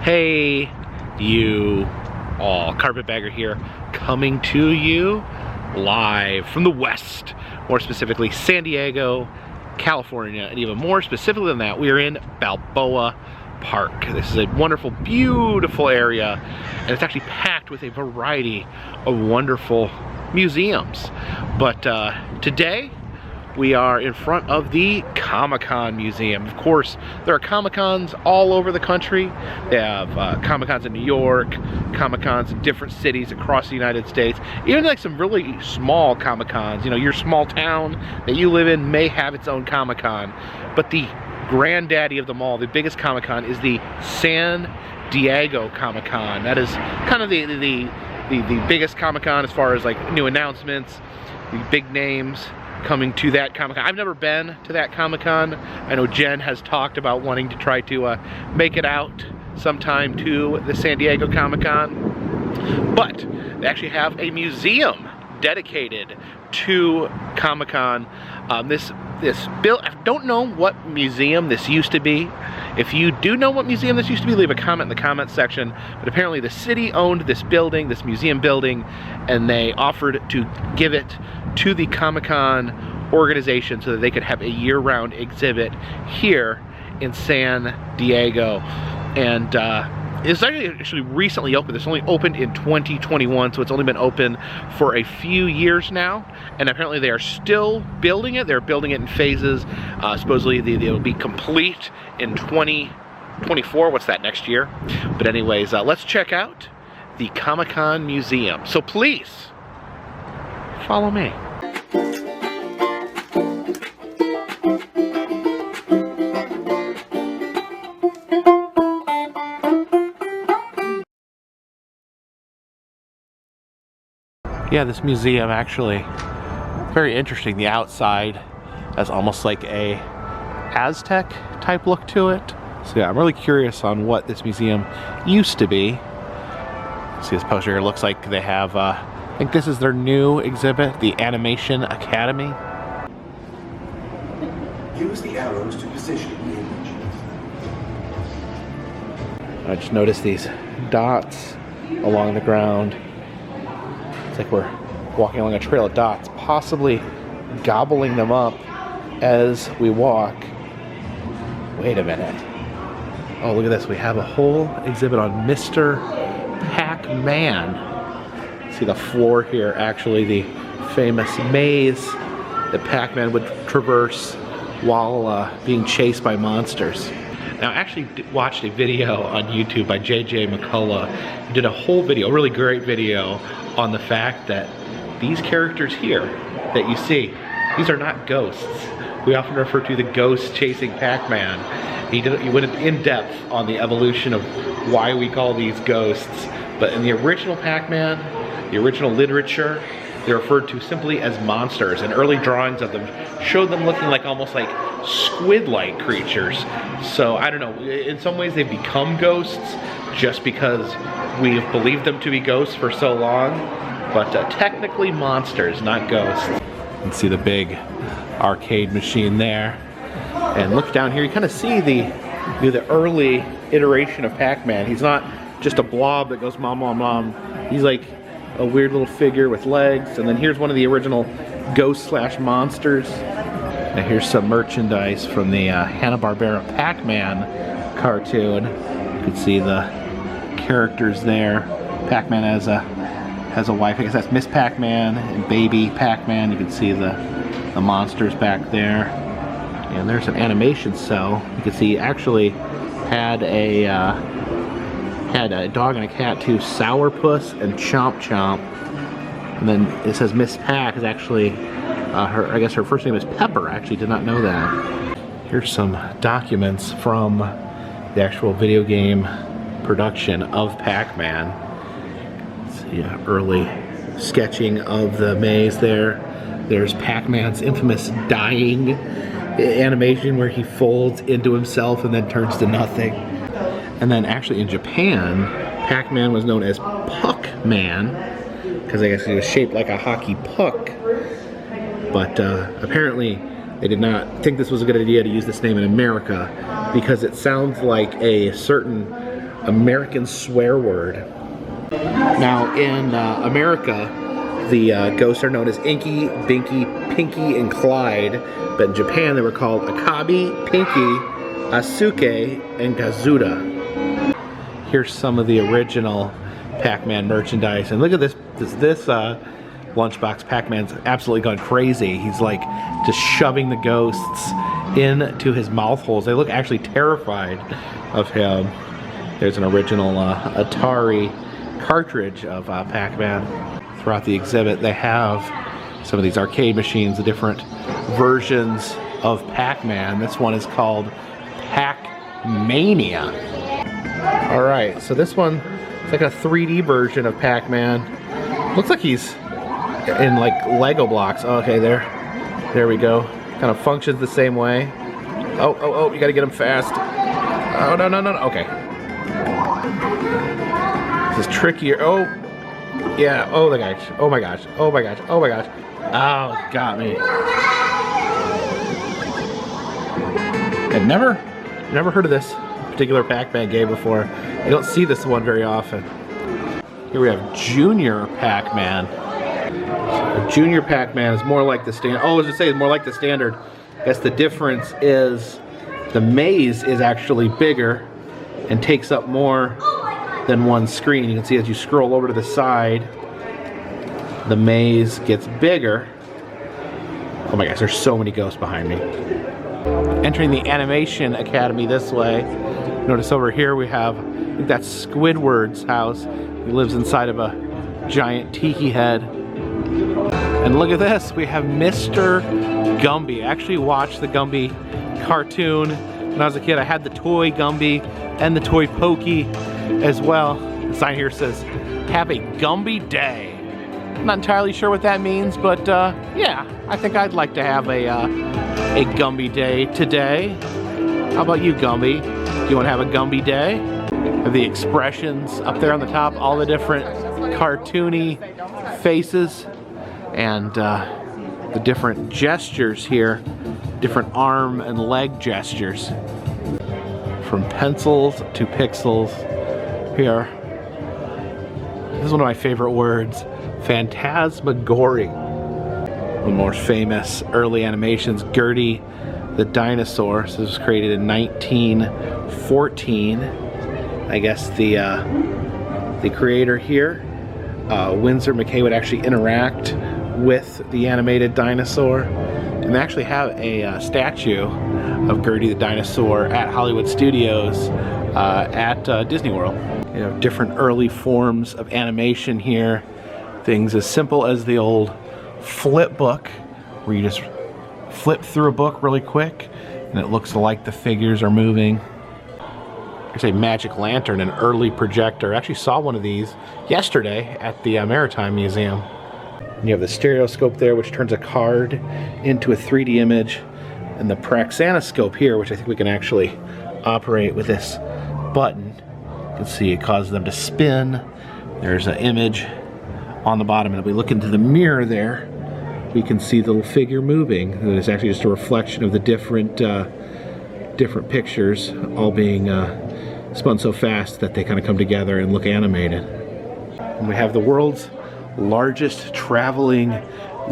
Hey, you all. Carpetbagger here, coming to you live from the West, more specifically San Diego, California, and even more specifically than that, we are in Balboa Park. This is a wonderful, beautiful area, and it's actually packed with a variety of wonderful museums. But today, we are in front of the Comic-Con Museum. Of course, there are Comic-Cons all over the country. They have Comic-Cons in New York, Comic-Cons in different cities across the United States, even like some really small Comic-Cons. You know, your small town that you live in may have its own Comic-Con, but the granddaddy of them all, the biggest Comic-Con, is the San Diego Comic-Con. That is kind of the biggest Comic-Con as far as like new announcements, the big names coming to that Comic-Con. I've never been to that Comic-Con. I know Jen has talked about wanting to try to make it out sometime to the San Diego Comic-Con. But they actually have a museum dedicated to Comic-Con. This bill, I don't know what museum this used to be. If you do know what museum this used to be, leave a comment in the comment section. But apparently the city owned this building, this museum building, and they offered to give it to the Comic-Con organization so that they could have a year-round exhibit here in San Diego. And it's actually recently opened. It's only opened in 2021, so it's only been open for a few years now. And apparently they are still building it. They're building it in phases. Supposedly they'll be complete in 2024. What's that, next year? But anyways, let's check out the Comic-Con Museum. So please, follow me. Yeah, this museum actually, very interesting. The outside has almost like a Aztec type look to it. So yeah, I'm really curious on what this museum used to be. See this poster here, looks like they have, I think this is their new exhibit, the Animation Academy. Use the arrows to position the image. I just noticed these dots along the ground. It's like we're walking along a trail of dots, possibly gobbling them up as we walk. Wait a minute. Oh, look at this. We have a whole exhibit on Mr. Pac-Man. See the floor here, actually the famous maze that Pac-Man would traverse while being chased by monsters. Now, I actually watched a video on YouTube by JJ McCullough. He did a whole video, a really great video, on the fact that these characters here that you see, these are not ghosts. We often refer to the ghost chasing Pac-Man. He went in depth on the evolution of why we call these ghosts. But in the original Pac-Man, the original literature, they're referred to simply as monsters, and early drawings of them showed them looking like almost like squid-like creatures. So I don't know, in some ways they've become ghosts just because we've believed them to be ghosts for so long, but technically monsters, not ghosts. You can see the big arcade machine there. And look down here, you kind of see the early iteration of Pac-Man. He's not just a blob that goes mom, mom, mom. He's like a weird little figure with legs. And then here's one of the original ghost/monsters. Now here's some merchandise from the Hanna-Barbera Pac-Man cartoon. You can see the characters there. Pac-Man has a wife. I guess that's Miss Pac-Man and Baby Pac-Man. You can see the monsters back there. And there's an animation cell. You can see he actually had a dog and a cat too, Sourpuss and Chomp Chomp. And then it says Miss Pac is actually I guess her first name is Pepper. I actually did not know that. Here's some documents from the actual video game production of Pac-Man. See early sketching of the maze there. There's Pac-Man's infamous dying animation where he folds into himself and then turns to nothing. And then actually in Japan, Pac-Man was known as Puck-Man because I guess he was shaped like a hockey puck. But apparently they did not think this was a good idea to use this name in America because it sounds like a certain American swear word. Now in America, the ghosts are known as Inky, Binky, Pinky, and Clyde. But in Japan, they were called Akabi, Pinky, Asuke, and Kazuda. Here's some of the original Pac-Man merchandise. And look at this lunchbox. Pac-Man's absolutely gone crazy. He's like just shoving the ghosts into his mouth holes. They look actually terrified of him. There's an original Atari cartridge of Pac-Man. Throughout the exhibit, they have some of these arcade machines, the different versions of Pac-Man. This one is called Pac-Mania. Alright, so this one is like a 3D version of Pac-Man. Looks like he's in like Lego blocks. Oh, okay, there we go. Kind of functions the same way. Oh, you gotta get him fast. Oh, no, okay. This is trickier. Oh, yeah, oh my gosh. Oh, got me. I've never heard of this particular Pac-Man game before. I don't see this one very often. Here we have Junior Pac-Man. Junior Pac-Man is more like the standard. Oh, as I say, it's more like the standard. I guess the difference is the maze is actually bigger and takes up more than one screen. You can see as you scroll over to the side, the maze gets bigger. Oh my gosh, there's so many ghosts behind me. Entering the Animation Academy this way. Notice over here we have, I think that's Squidward's house. He lives inside of a giant tiki head. And look at this, we have Mr. Gumby. I actually watched the Gumby cartoon when I was a kid. I had the toy Gumby and the toy Pokey as well. The sign here says, "Have a Gumby day." I'm not entirely sure what that means, but yeah, I think I'd like to have a Gumby day today. How about you, Gumby? Do you want to have a Gumby day? Have the expressions up there on the top, all the different cartoony faces and the different gestures here, different arm and leg gestures. From pencils to pixels here. This is one of my favorite words, phantasmagory. One of the more famous early animations, Gertie the dinosaur. So this was created in 1914. I guess the creator here, Winsor McKay, would actually interact with the animated dinosaur. And they actually have a statue of Gertie the dinosaur at Hollywood Studios at Disney World. You know, different early forms of animation here. Things as simple as the old flip book, where you just flip through a book really quick and it looks like the figures are moving. There's a magic lantern, an early projector. I actually saw one of these yesterday at the Maritime Museum. And you have the stereoscope there, which turns a card into a 3D image, and the Praxanoscope here, which I think we can actually operate with this button. You can see it causes them to spin. There's an image on the bottom, and if we look into the mirror there, we can see the little figure moving. And it's actually just a reflection of the different pictures all being spun so fast that they kind of come together and look animated. And we have the world's largest traveling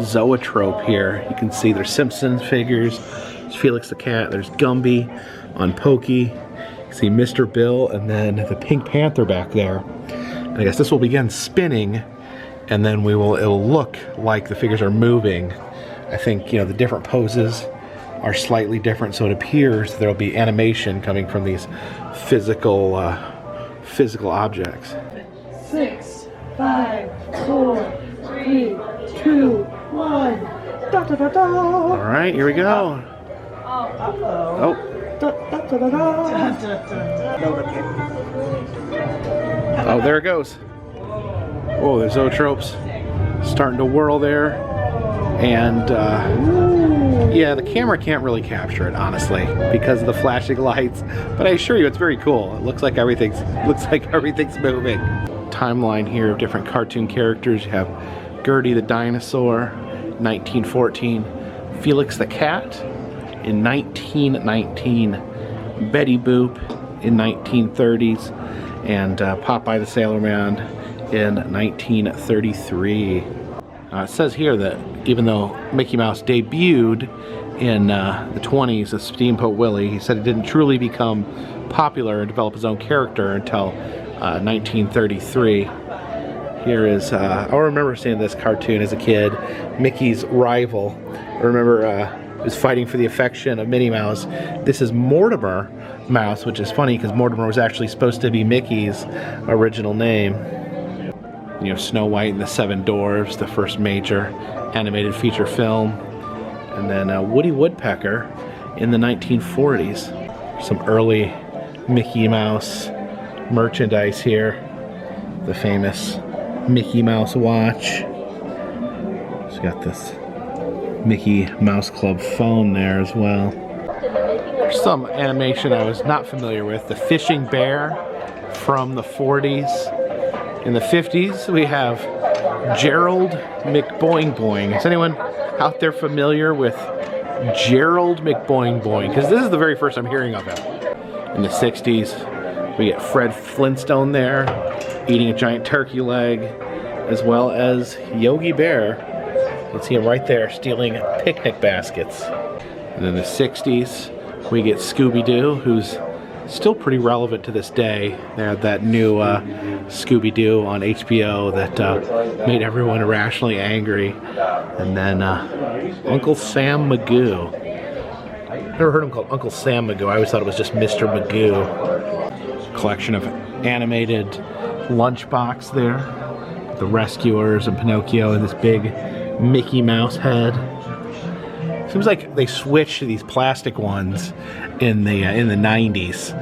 zoetrope here. You can see there's Simpsons figures, there's Felix the Cat, there's Gumby on Pokey, you can see Mr. Bill, and then the Pink Panther back there. And I guess this will begin spinning, and then it'll look like the figures are moving. I think, you know, the different poses are slightly different, so it appears there'll be animation coming from these physical objects. 6, 5, 4, 3, 2, 1. Da, da, da, da. All right, here we go. Oh. Oh, there it goes. Oh, the zoetropes starting to whirl there. And yeah, the camera can't really capture it, honestly, because of the flashing lights. But I assure you, it's very cool. It looks like everything's moving. Timeline here of different cartoon characters. You have Gertie the dinosaur, 1914. Felix the Cat in 1919. Betty Boop in 1930s. and Popeye the Sailor Man in 1933. It says here that even though Mickey Mouse debuted in the 20s as Steamboat Willie, he said he didn't truly become popular and develop his own character until 1933. Here is, I remember seeing this cartoon as a kid, Mickey's rival. I remember he was fighting for the affection of Minnie Mouse. This is Mortimer Mouse, which is funny because Mortimer was actually supposed to be Mickey's original name. You have Snow White and the Seven Dwarfs, the first major animated feature film. And then Woody Woodpecker in the 1940s. Some early Mickey Mouse merchandise here. The famous Mickey Mouse watch. It's got this Mickey Mouse Club phone there as well. There's some animation I was not familiar with. The Fishing Bear from the 40s. In the 50s, we have Gerald McBoing Boing. Is anyone out there familiar with Gerald McBoing Boing? Because this is the very first I'm hearing of him. In the 60s, we get Fred Flintstone there, eating a giant turkey leg, as well as Yogi Bear. You can see him right there stealing picnic baskets. And in the 60s, we get Scooby-Doo, who's still pretty relevant to this day. They had that new Scooby-Doo on HBO that made everyone irrationally angry. And then Uncle Sam Magoo. Never heard him called Uncle Sam Magoo. I always thought it was just Mr. Magoo. Collection of animated lunchbox there. The Rescuers and Pinocchio and this big Mickey Mouse head. Seems like they switched to these plastic ones in the 90s.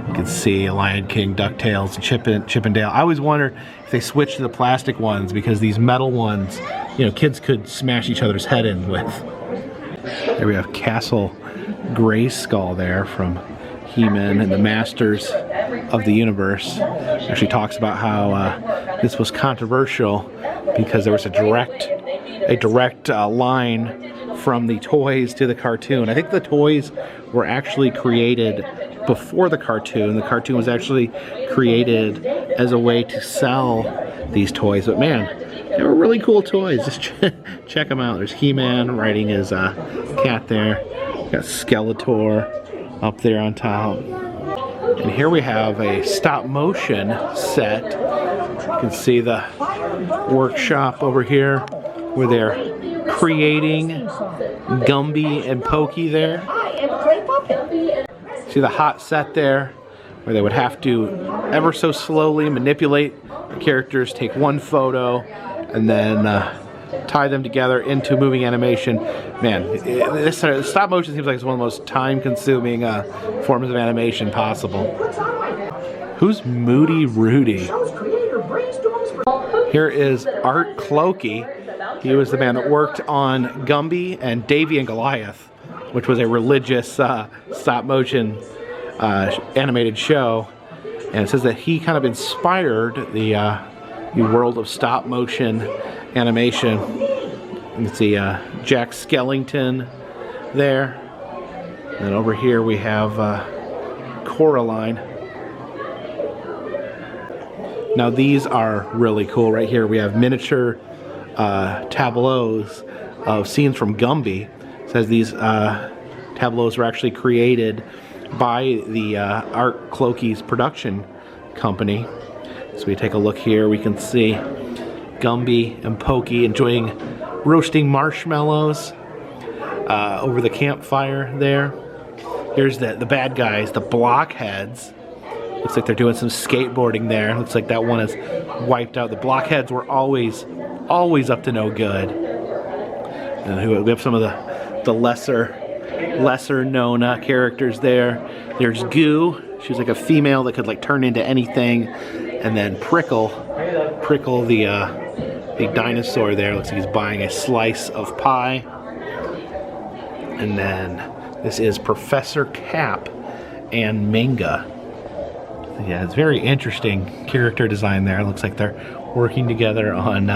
You can see Lion King, DuckTales, and Chip and Dale. I always wonder if they switched to the plastic ones because these metal ones, you know, kids could smash each other's head in with. There we have Castle Grayskull there from He-Man and the Masters of the Universe. Actually talks about how this was controversial because there was a direct line from the toys to the cartoon. I think the toys were actually created before the cartoon. The cartoon was actually created as a way to sell these toys. But man, they were really cool toys. Just check them out. There's He-Man riding his cat there. Got Skeletor up there on top. And here we have a stop motion set. You can see the workshop over here where they're creating Gumby and Pokey there. See the hot set there where they would have to ever so slowly manipulate the characters, take one photo, and then tie them together into moving animation. Man, this stop motion seems like it's one of the most time-consuming forms of animation possible. Who's Moody Rudy? Here is Art Clokey. He was the man that worked on Gumby and Davy and Goliath, which was a religious stop-motion animated show. And it says that he kind of inspired the world of stop-motion animation. You can see Jack Skellington there. And over here we have Coraline. Now these are really cool. Right here we have miniature tableaus of scenes from Gumby. It says these tableaus were actually created by the Art Clokey's production company. So we take a look here, we can see Gumby and Pokey enjoying roasting marshmallows over the campfire there. Here's the bad guys, the Blockheads. Looks like they're doing some skateboarding there. Looks like that one is wiped out. The Blockheads were always up to no good. And we have some of the lesser known characters there. There's Goo. She was like a female that could like turn into anything. And then Prickle the dinosaur there. Looks like he's buying a slice of pie. And then this is Professor Cap and Minga. Yeah, it's very interesting character design there. It looks like they're working together on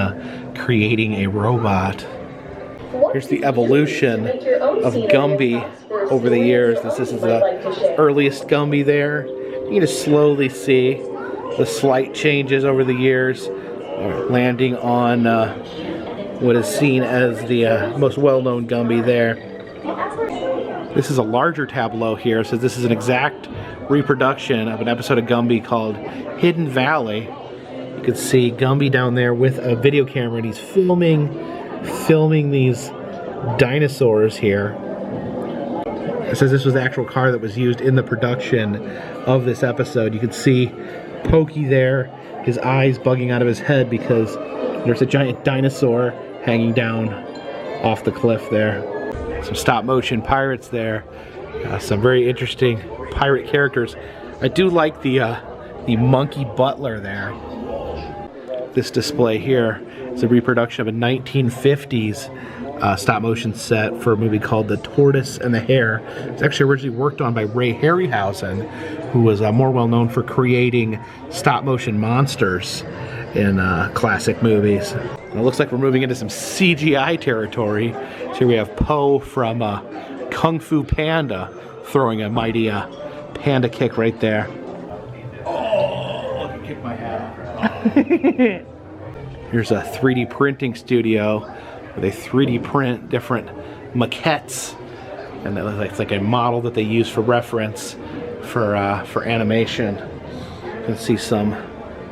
creating a robot. Here's the evolution of Gumby over the years. This is the earliest Gumby there. You can just slowly see the slight changes over the years, landing on what is seen as the most well-known Gumby there. This is a larger tableau here, so this is an exact reproduction of an episode of Gumby called Hidden Valley. You can see Gumby down there with a video camera, and he's filming these dinosaurs here. It says this was the actual car that was used in the production of this episode. You can see Pokey there, his eyes bugging out of his head because there's a giant dinosaur hanging down off the cliff there. Some stop motion pirates there. Some very interesting pirate characters. I do like the monkey butler there. This display here is a reproduction of a 1950s stop motion set for a movie called The Tortoise and the Hare. It's actually originally worked on by Ray Harryhausen, who was more well known for creating stop motion monsters in classic movies. And it looks like we're moving into some CGI territory. So here we have Po from Kung Fu Panda throwing a mighty panda kick right there. Oh, I can kick my hat off. Here's a 3D printing studio where they 3D print different maquettes, and it's like a model that they use for reference for animation. You can see some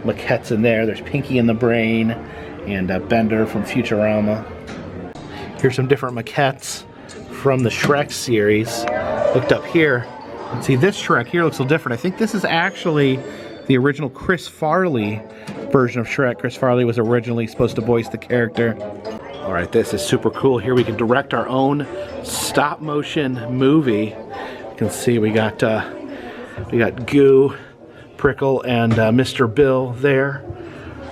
maquettes in there. There's Pinky and the Brain and Bender from Futurama. Here's some different maquettes from the Shrek series. Looked up here and see this Shrek here looks a little different. I think this is actually the original Chris Farley version of Shrek. Chris Farley was originally supposed to voice the character. All right, this is super cool. Here we can direct our own stop motion movie. You can see we got Goo, Prickle, and Mr. Bill there.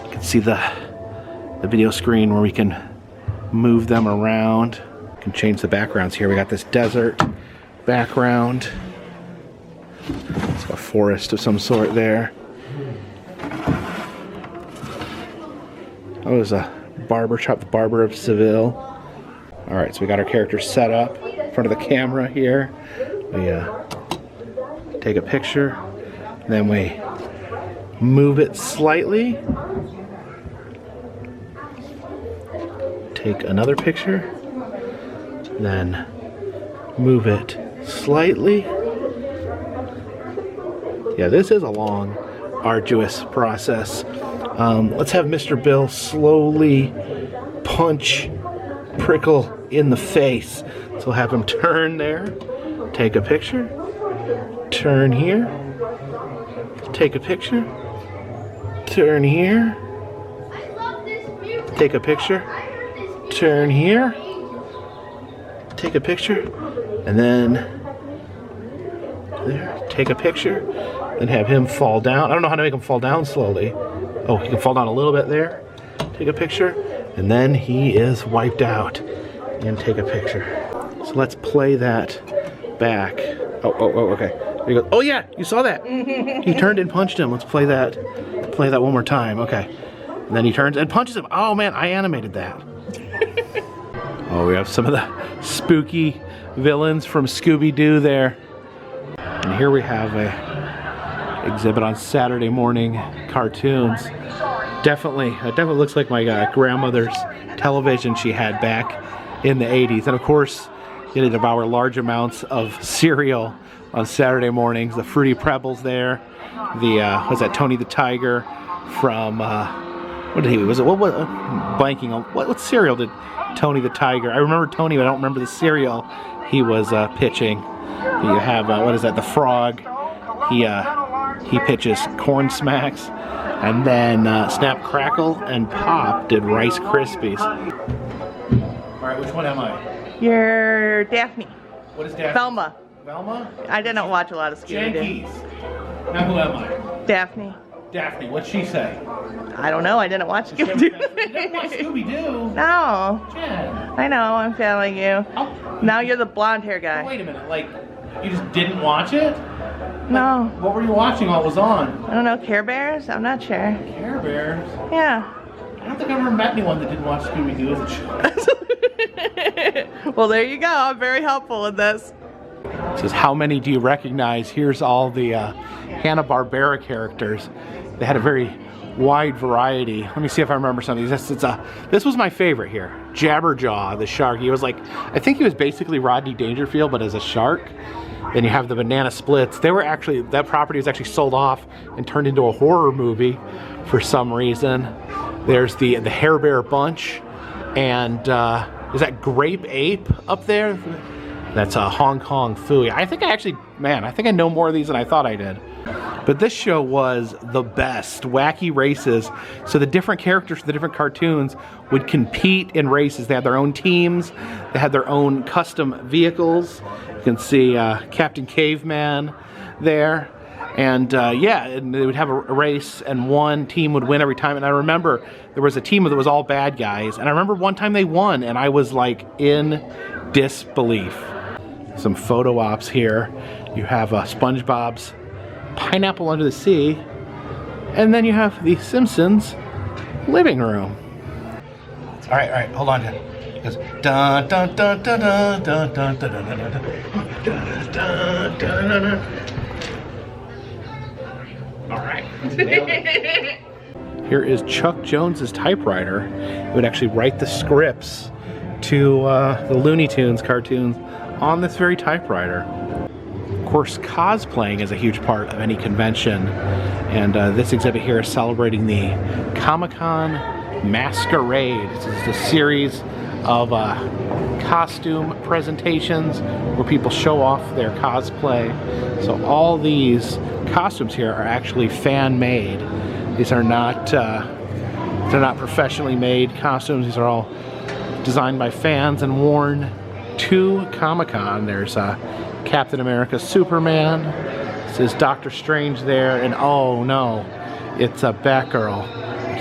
You can see the video screen where we can move them around. You can change the backgrounds here. We got this desert background. It's a forest of some sort there. Oh, there's a barber shop, the Barber of Seville. All right, so we got our characters set up in front of the camera here. We take a picture, then we move it slightly. Take another picture, then move it slightly. Yeah, this is a long, arduous process. Let's have Mr. Bill slowly punch Prickle in the face. So we'll have him turn there, take a picture, turn here, take a picture, turn here, take a picture, turn here, take a picture, and then there, take a picture, and have him fall down. I don't know how to make him fall down slowly. Oh, he can fall down a little bit there. Take a picture, and then he is wiped out. And take a picture. So let's play that back. Oh, okay. There you go. Oh yeah, you saw that. He turned and punched him. Let's play that one more time. Okay. And then he turns and punches him. Oh man, I animated that. Oh, we have some of the spooky villains from Scooby-Doo there. And here we have a exhibit on Saturday morning cartoons. Definitely looks like my grandmother's television she had back in the 80s. And of course, you had to devour large amounts of cereal on Saturday mornings. The Fruity Pebbles there. The, was that Tony the Tiger from, what did he, was it, blanking on, what cereal did Tony the Tiger, I remember Tony, but I don't remember the cereal he was pitching. You have, what is that, the Frog. He pitches Corn Smacks. And then Snap, Crackle, and Pop did Rice Krispies. All right, which one am I? You're Daphne. What is Daphne? Velma. Velma? I didn't watch a lot of Scooby-Doo. Yankees. Now who am I? Daphne. Daphne, what'd she say? I don't know, I didn't watch Scooby-Doo. You didn't watch Scooby-Doo? No. Jen. I know, I'm failing you. Oh. Now you're the blonde hair guy. Wait a minute, like, you just didn't watch it? No. What were you watching while it was on? I don't know, Care Bears? I'm not sure. Care Bears? Yeah. I don't think I ever met anyone that didn't watch Scooby-Doo as a child. Well, there you go. I'm very helpful in this. It says, how many do you recognize? Here's all the Hanna-Barbera characters. They had a very wide variety. Let me see if I remember some of these. This was my favorite here. Jabberjaw, the shark. He was like, I think he was basically Rodney Dangerfield, but as a shark. Then you have the Banana Splits. They were actually, that property was actually sold off and turned into a horror movie for some reason. There's the Hair Bear Bunch. And is that Grape Ape up there? That's a Hong Kong Phooey. I think I know more of these than I thought I did. But this show was the best. Wacky races. So the different characters for the different cartoons would compete in races. They had their own teams. They had their own custom vehicles. You can see Captain Caveman there. And yeah, and they would have a race and one team would win every time. And I remember there was a team that was all bad guys. And I remember one time they won and I was like in disbelief. Some photo ops here. You have SpongeBob's Pineapple Under the Sea, and then you have the Simpsons living room. All right, hold on. It goes dun dun dun dun dun dun dun dun dun dun dun dun dun. All right. Here is Chuck Jones's typewriter. He would actually write the scripts to the Looney Tunes cartoons on this very typewriter. Of course, cosplaying is a huge part of any convention, and this exhibit here is celebrating the Comic-Con Masquerade. This is a series of costume presentations where people show off their cosplay. So all these costumes here are actually fan-made. These are not they're not professionally made costumes. These are all designed by fans and worn to Comic-Con. There's Captain America, Superman. This is Doctor Strange there, and oh no, it's a Batgirl.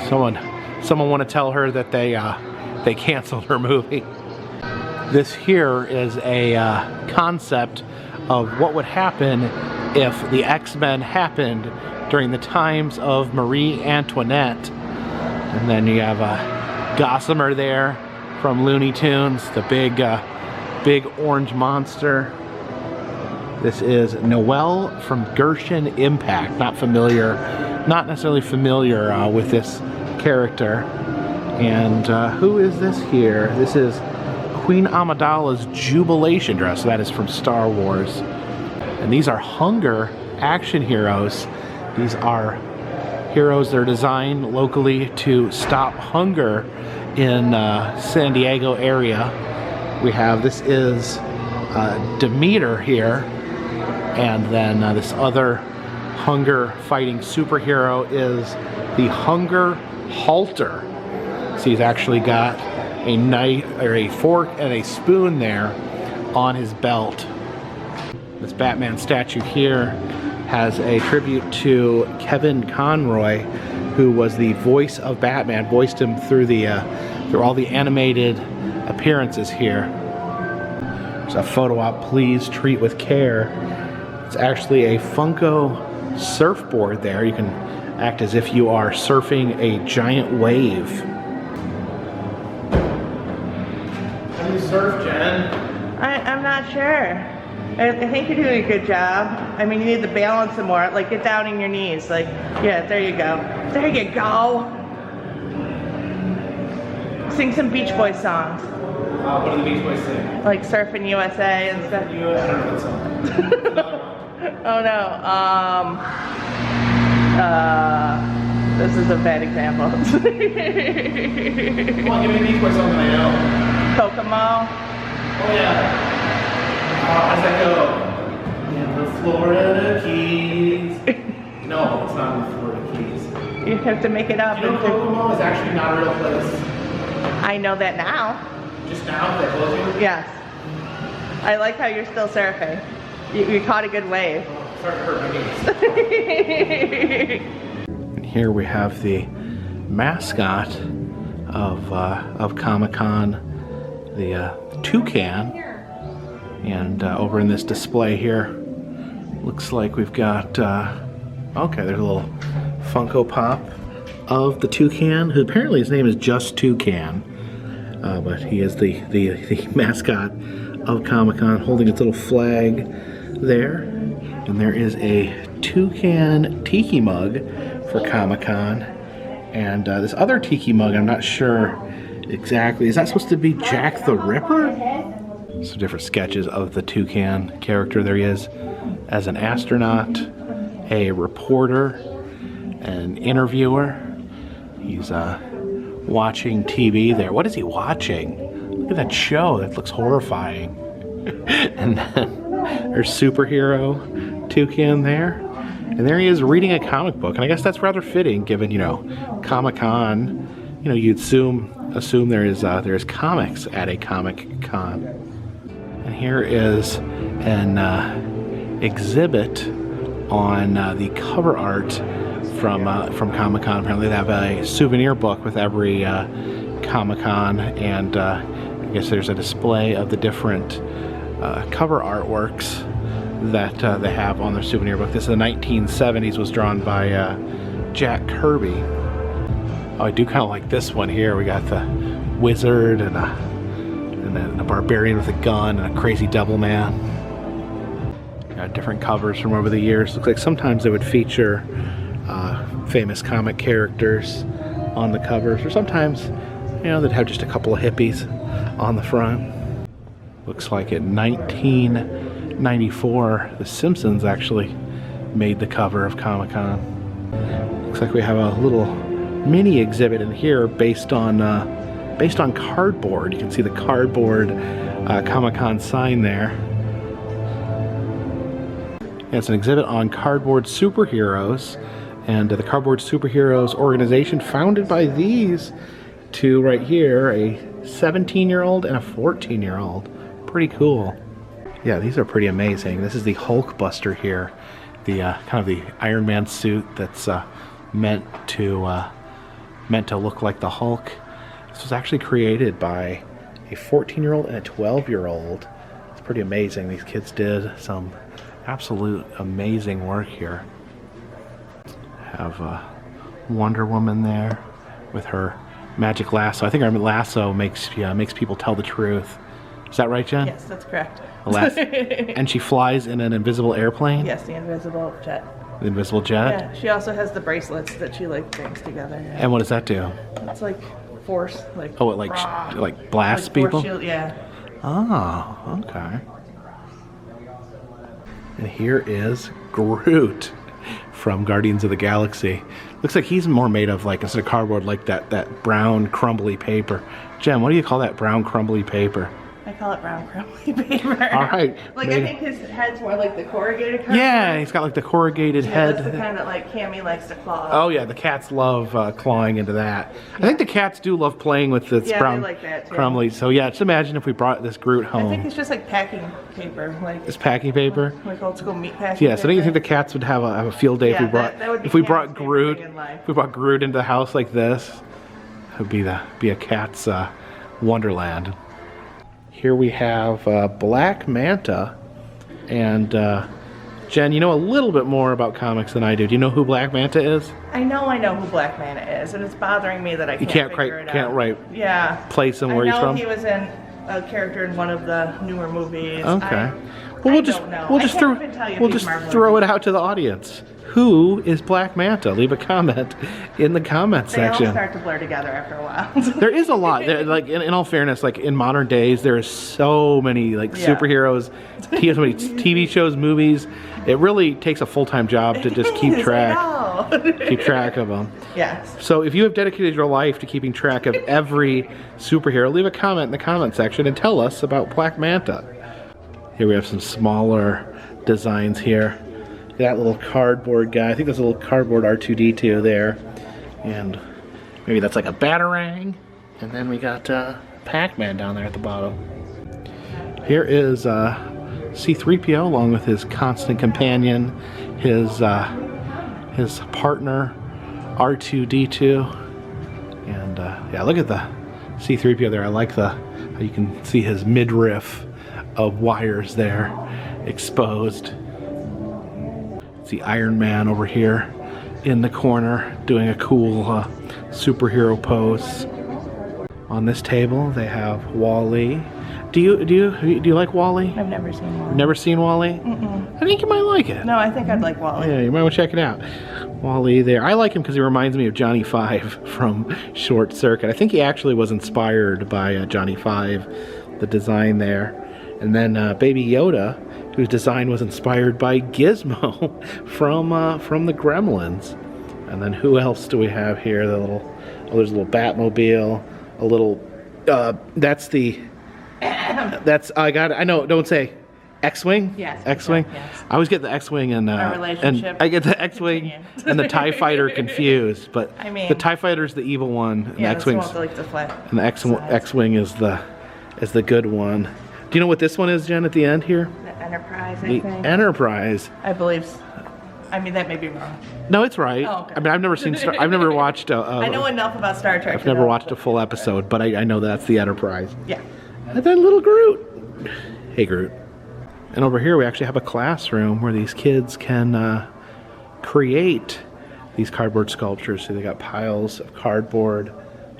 Someone want to tell her that they canceled her movie. This here is a concept of what would happen if the X-Men happened during the times of Marie Antoinette. And then you have Gossamer there from Looney Tunes, the big orange monster. This is Noelle from Genshin Impact. Not necessarily familiar with this character. And who is this here? This is Queen Amidala's Jubilation dress. So that is from Star Wars. And these are hunger action heroes. These are heroes that are designed locally to stop hunger in San Diego area. We have, this is Demeter here, and then this other hunger fighting superhero is the Hunger Halter. So he's actually got a knife or a fork and a spoon there on his belt. This Batman statue here has a tribute to Kevin Conroy, who was the voice of Batman, voiced him through all the animated appearances here. There's a photo op, please treat with care. It's actually a Funko surfboard there. You can act as if you are surfing a giant wave. How do you surf, Jen? I'm not sure. I think you're doing a good job. I mean, you need to balance some more. Like, get down on your knees. Like, yeah, there you go. There you go. Sing some Beach Boys songs. What do the Beach Boys sing? Like Surfing USA and stuff. I don't know what song. Oh no. This is a bad example. Come on, give me a Beach Boys song that I know. Kokomo. Oh yeah. How does that go? In the Florida Keys. No, it's not in the Florida Keys. You have to make it up. You know Kokomo is actually not a real place. I know that now. Just now? They told you? Yes. I like how you're still surfing. You caught a good wave. Oh, sorry to hurt my knees. And here we have the mascot of Comic-Con, the toucan. And over in this display here, looks like we've got, okay, there's a little Funko Pop of the toucan, who apparently his name is just Toucan, but he is the mascot of Comic-Con, holding its little flag. there. And there is a toucan tiki mug for Comic-Con. And this other tiki mug, I'm not sure exactly. Is that supposed to be Jack the Ripper? Some different sketches of the toucan character. There he is as an astronaut, a reporter, an interviewer. He's watching TV there. What is he watching? Look at that show. That looks horrifying. And then there's superhero toucan there. And there he is reading a comic book. And I guess that's rather fitting given, you know, Comic-Con. You know, you'd assume there's comics at a Comic-Con. And here is an exhibit on the cover art from Comic-Con. Apparently they have a souvenir book with every Comic-Con, and I guess there's a display of the different cover artworks that they have on their souvenir book. This is the 1970s, was drawn by Jack Kirby. Oh, I do kind of like this one here. We got the wizard and a barbarian with a gun and a crazy devil man. Got different covers from over the years. Looks like sometimes they would feature famous comic characters on the covers, or sometimes, you know, they'd have just a couple of hippies on the front. Looks like in 1994, The Simpsons actually made the cover of Comic-Con. Looks like we have a little mini exhibit in here based on cardboard. You can see the cardboard Comic-Con sign there. And it's an exhibit on cardboard superheroes, and the Cardboard Superheroes organization, founded by these two right here, a 17-year-old and a 14-year-old. Pretty cool. Yeah, these are pretty amazing. This is the Hulk Buster here, the kind of the Iron Man suit that's meant to look like the Hulk. This was actually created by a 14-year-old and a 12-year-old. It's pretty amazing. These kids did some absolute amazing work here. Have Wonder Woman there with her magic lasso. I think her lasso makes people tell the truth. Is that right, Jen? Yes, that's correct. And she flies in an invisible airplane? Yes, the invisible jet. The invisible jet? Yeah, she also has the bracelets that she like bangs together. Yeah. And what does that do? It's like force, like oh, it like blasts like people? Shield, yeah. Oh, okay. And here is Groot from Guardians of the Galaxy. Looks like he's more made of, like, instead of cardboard, like that brown crumbly paper. Jen, what do you call that brown crumbly paper? I call it brown crumbly paper. All right. Like, I think his head's more like the corrugated cardboard. Yeah, he's got like the corrugated head. That's the kind that like Cammy likes to claw. Oh yeah, the cats love clawing into that. I think the cats do love playing with this brown they like that too. crumbly. So yeah, just imagine if we brought this Groot home. I think it's just like packing paper. Like it's packing paper? Like old school meat packing Yeah, so don't you think the cats would have a field day if we brought Groot into the house like this? It would be a cat's wonderland. Here we have Black Manta, and Jen, you know a little bit more about comics than I do. Do you know who Black Manta is? I know who Black Manta is, and it's bothering me that I can't figure it out. Yeah. Place him where he's from? I know he was in a character in one of the newer movies. Okay. We'll just throw it out to the audience. Who is Black Manta? Leave a comment in the comment section. They all start to blur together after a while. There is a lot. Like in all fairness, like in modern days, there is so many superheroes, so many TV shows, movies. It really takes a full-time job to just keep track of them. Yes. So if you have dedicated your life to keeping track of every superhero, leave a comment in the comment section and tell us about Black Manta. Here we have some smaller designs here. That little cardboard guy. I think there's a little cardboard R2-D2 there. And maybe that's like a Batarang. And then we got Pac-Man down there at the bottom. Here is C-3PO along with his constant companion, his partner R2-D2. And yeah, look at the C-3PO there. I like how you can see his midriff of wires there exposed. It's the Iron Man over here in the corner doing a cool superhero pose. On this table they have Wall-E Do you like Wall-E? I've never seen Wall-E. Never seen Wall-E? Mm-mm. I think you might like it. No, I think I'd like Wall-E. Yeah, you might want to check it out. Wall-E there. I like him because he reminds me of Johnny Five from Short Circuit. I think he actually was inspired by Johnny Five, the design there. And then Baby Yoda, whose design was inspired by Gizmo from the Gremlins. And then who else do we have here? The little, oh, there's a little Batmobile, a little, I know, don't say X-Wing? Yes. X-Wing? Yes. I always get the X-Wing and Our relationship I get the X-Wing and the TIE Fighter confused, but I mean, the TIE Fighter is the evil one, and yeah, the X-Wing's, like the flat and the X-Wing is the good one. Do you know what this one is, Jen, at the end here? The Enterprise, I The think. Enterprise. I believe. I mean, that may be wrong. No, it's right. Oh, okay. I mean, I've never seen I've never watched I know enough about Star Trek. I've never watched a full episode, but I know that's the Enterprise. Yeah. And then little Groot. Hey, Groot. And over here we actually have a classroom where these kids can create these cardboard sculptures. So they got piles of cardboard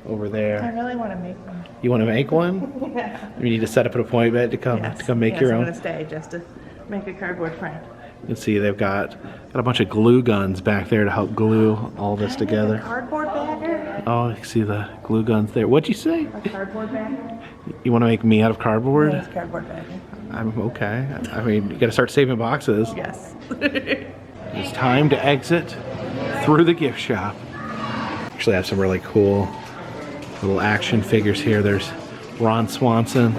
over I there. really want to make one. You want to make one? Yeah. You need to set up an appointment to come make your I'm own. gonna stay just to make a cardboard frame. You can see they've got a bunch of glue guns back there to help glue all this together. Cardboard bagger? Oh, you can see the glue guns there. What'd you say? A cardboard bagger? You want to make me out of cardboard? Yes, cardboard bagger. I'm okay. I mean, you got to start saving boxes. Yes. It's time to exit through the gift shop. Actually, I have some really cool little action figures here. There's Ron Swanson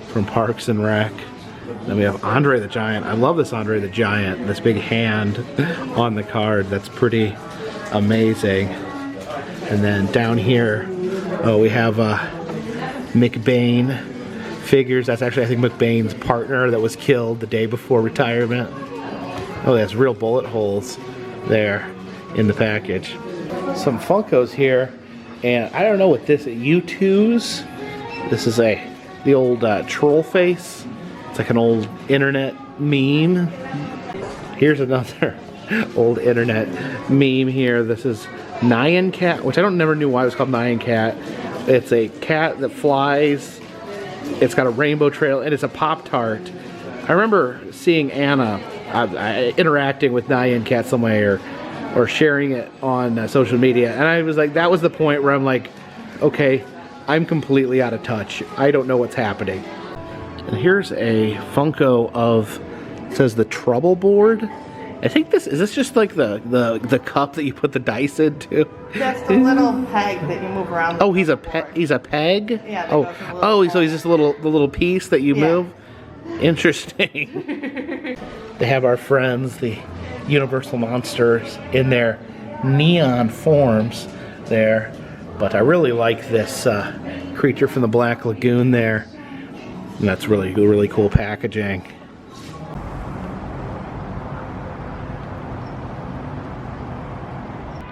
from Parks and Rec. Then we have Andre the Giant. I love this Andre the Giant, this big hand on the card. That's pretty amazing. And then down here, oh, we have McBain figures. That's actually, I think, McBain's partner that was killed the day before retirement. Oh, there's real bullet holes there in the package. Some Funkos here, and I don't know what this is. U2s. This is the old troll face. It's like an old internet meme. Here's another old internet meme here. This is Nyan Cat, which I never knew why it was called Nyan Cat. It's a cat that flies. It's got a rainbow trail, and it's a Pop-Tart. I remember seeing Anna interacting with Nyan Cat some way, or sharing it on social media, and I was like, that was the point where I'm like, okay, I'm completely out of touch. I don't know what's happening. And here's a Funko of, it says the Trouble Board. I think is this just like the cup that you put the dice into? That's the little peg that you move around. Oh, he's a peg? Yeah. Oh, so he's just the little piece that you move? Interesting. They have our friends, the Universal Monsters, in their neon forms there. But I really like this creature from the Black Lagoon there. And that's really cool packaging.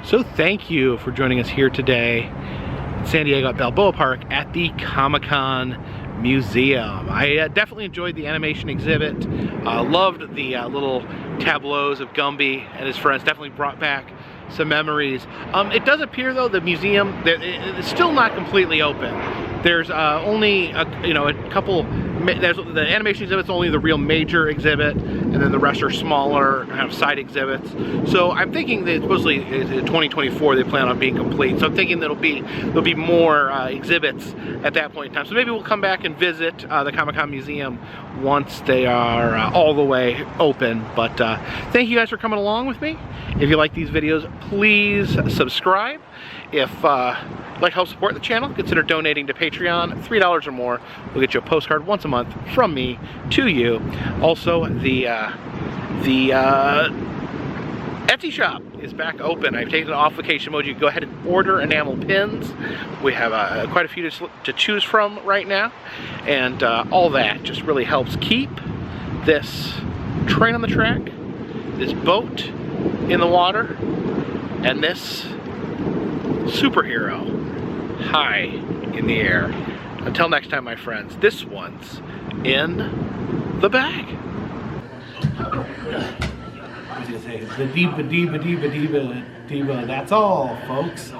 So thank you for joining us here today in San Diego at Balboa Park at the Comic-Con Museum. I definitely enjoyed the animation exhibit. Loved the little tableaus of Gumby and his friends. Definitely brought back some memories. It does appear though the museum it's still not completely open. There's only a couple. There's the animation exhibit's only the real major exhibit, and then the rest are smaller kind of side exhibits. So I'm thinking that supposedly in 2024 they plan on being complete. So I'm thinking there'll be more exhibits at that point in time. So maybe we'll come back and visit the Comic-Con Museum once they are all the way open. But thank you guys for coming along with me. If you like these videos, please subscribe. If you'd like to help support the channel, consider donating to Patreon. $3 or more will get you a postcard once a month from me to you. Also, the Etsy shop is back open. I've taken it off vacation mode. You can go ahead and order enamel pins. We have quite a few to choose from right now, and all that just really helps keep this train on the track, this boat in the water, and this superhero high in the air. Until next time, my friends, this one's in the bag. The diva, that's all, folks.